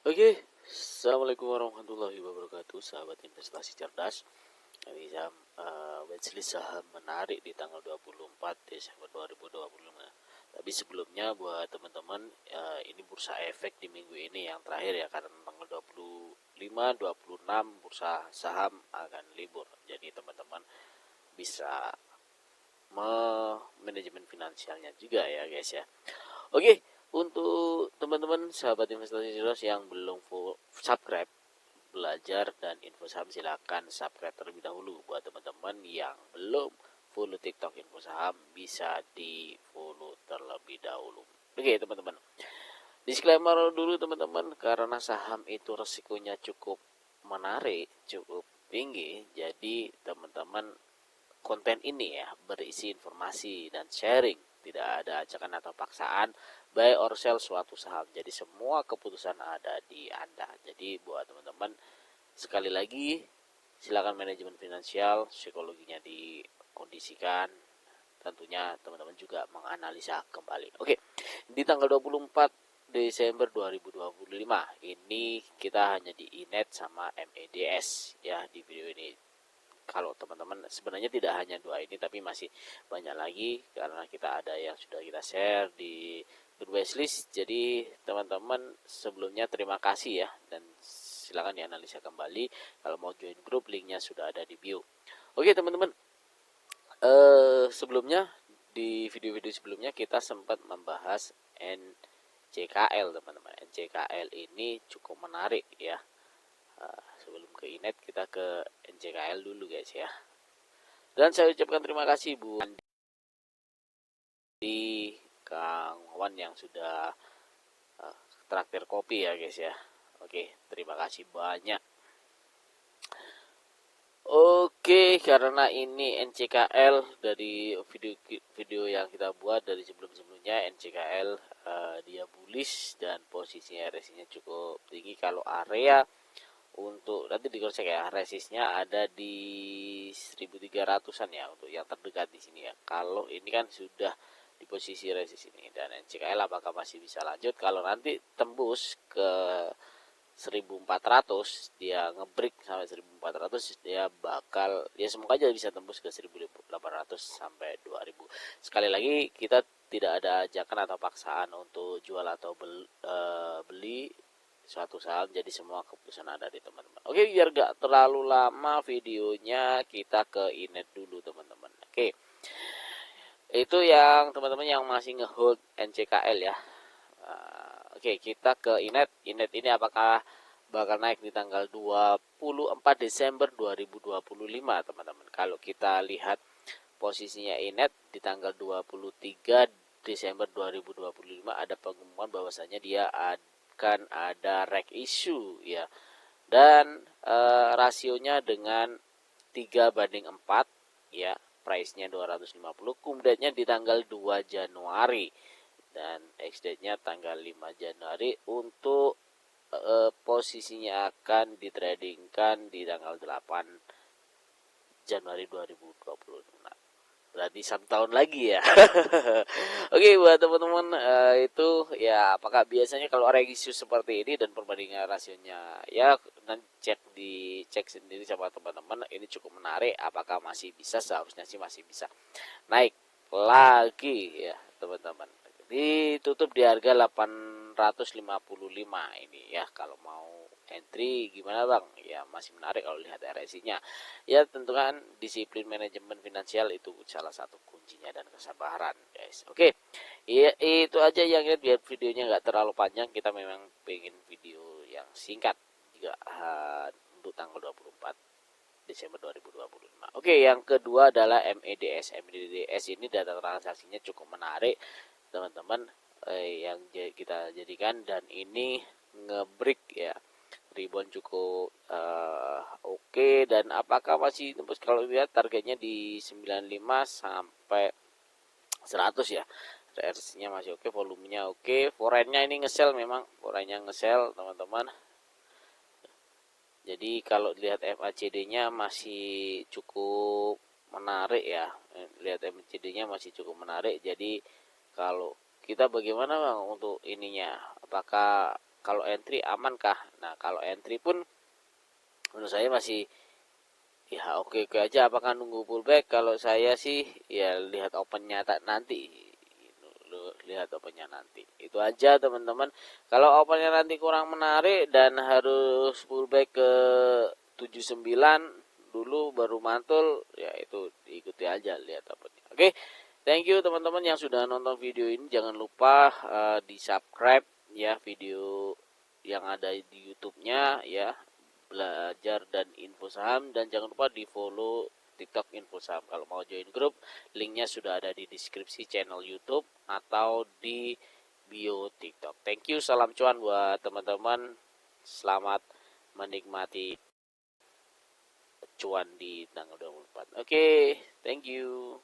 Oke, assalamualaikum warahmatullahi wabarakatuh, sahabat investasi cerdas. Ini saham watchlist saham menarik di tanggal 24 Desember 2025. Tapi sebelumnya buat teman-teman, ini bursa efek di minggu ini yang terakhir ya, karena tanggal 25, 26 bursa saham akan libur. Jadi teman-teman bisa manajemen finansialnya juga ya guys ya. Oke, untuk teman-teman sahabat investasi cerdas yang belum subscribe belajar dan info saham, silakan subscribe terlebih dahulu. Buat teman-teman yang belum follow TikTok info saham, bisa di follow terlebih dahulu. Oke teman-teman, disclaimer dulu teman-teman, karena saham itu resikonya cukup menarik, cukup tinggi. Jadi teman-teman, konten ini ya berisi informasi dan sharing, tidak ada ajakan atau paksaan buy or sell suatu saham. Jadi semua keputusan ada di Anda. Jadi buat teman-teman, sekali lagi silakan manajemen finansial, psikologinya dikondisikan. Tentunya teman-teman juga menganalisa kembali. Oke, di tanggal 24 Desember 2025 ini kita hanya di INET sama MEDS ya di video ini. Kalau teman-teman sebenarnya tidak hanya dua ini, tapi masih banyak lagi karena kita ada yang sudah kita share di wishlist. Jadi teman-teman sebelumnya terima kasih ya, dan silakan dianalisa kembali. Kalau mau join grup, linknya sudah ada di bio. Oke teman-teman, sebelumnya di video-video sebelumnya kita sempat membahas NCKL teman-teman. NCKL ini cukup menarik ya. Sebelum ke INET kita ke NCKL dulu guys ya. Dan saya ucapkan terima kasih Bu Andi, Kang Wan yang sudah traktir kopi ya guys ya. Oke, terima kasih banyak. Oke, karena ini NCKL dari video yang kita buat dari sebelum-sebelumnya, NCKL dia bullish dan posisinya RSI-nya cukup tinggi. Kalau area untuk nanti dicek ya, resistnya ada di 1300-an ya untuk yang terdekat di sini ya. Kalau ini kan sudah di posisi resist ini, dan NCKL apakah masih bisa lanjut? Kalau nanti tembus ke 1400, dia ngebreak sampai 1400, dia bakal ya semoga aja bisa tembus ke 1800 sampai 2000. Sekali lagi kita tidak ada ajakan atau paksaan untuk jual atau beli suatu saham, jadi semua keputusan ada di teman-teman. Oke, biar gak terlalu lama videonya, kita ke INET dulu teman-teman. Oke, itu yang teman-teman yang masih ngehold NCKL ya. Oke, kita ke INET. INET ini apakah bakal naik di tanggal 24 Desember 2025 teman-teman. Kalau kita lihat posisinya INET di tanggal 23 Desember 2025 ada pengumuman bahwasanya dia akan ada reg issue ya. Dan rasionya dengan 3:4 ya, price-nya 250, kumdatnya di tanggal 2 Januari dan ex-date-nya tanggal 5 Januari. Untuk posisinya akan ditradingkan di tanggal 8 Januari 2026. Berarti 1 tahun lagi ya. Oke, buat teman-teman itu ya, apakah biasanya kalau ada isu seperti ini dan perbandingan rasionya ya, nanti cek sendiri sama teman-teman. Ini cukup menarik, apakah masih bisa? Seharusnya sih masih bisa naik lagi ya teman-teman. Ditutup di harga 855 ini ya. Kalau mau entry gimana bang? Ya masih menarik kalau lihat RSI-nya. Ya tentu kan disiplin manajemen finansial itu salah satu kuncinya, dan kesabaran guys. Oke, ya, itu aja yang lihat, biar videonya nggak terlalu panjang. Kita memang pengen video yang singkat juga untuk tanggal 24 Desember 2025. Oke, yang kedua adalah MEDS. MEDS ini data transaksinya cukup menarik teman-teman, yang kita jadikan, dan ini ngebreak ya, rebound cukup oke. Dan apakah masih tembus? Kalau lihat targetnya di 95 sampai 100 ya. RSI-nya masih oke, volumenya oke, foreign-nya ini ngesel, memang foreign-nya ngesel teman-teman. Jadi kalau lihat MACD-nya masih cukup menarik ya. Lihat MACD-nya masih cukup menarik. Jadi kalau kita bagaimana bang untuk ininya? Apakah kalau entry amankah? Nah, kalau entry pun menurut saya masih ya oke aja. Apakah nunggu pullback? Kalau saya sih ya lihat opennya nanti. Lihat opennya nanti. Itu aja teman-teman. Kalau opennya nanti kurang menarik dan harus pullback ke 79 dulu baru mantul, ya itu diikuti aja, lihat opennya. Oke. Thank you teman-teman yang sudah nonton video ini. Jangan lupa di subscribe ya video yang ada di YouTube-nya ya, belajar dan info saham, dan jangan lupa di follow TikTok info saham. Kalau mau join grup, linknya sudah ada di deskripsi channel YouTube atau di bio TikTok. Thank you, salam cuan buat teman-teman. Selamat menikmati cuan di tanggal 24. Oke, thank you.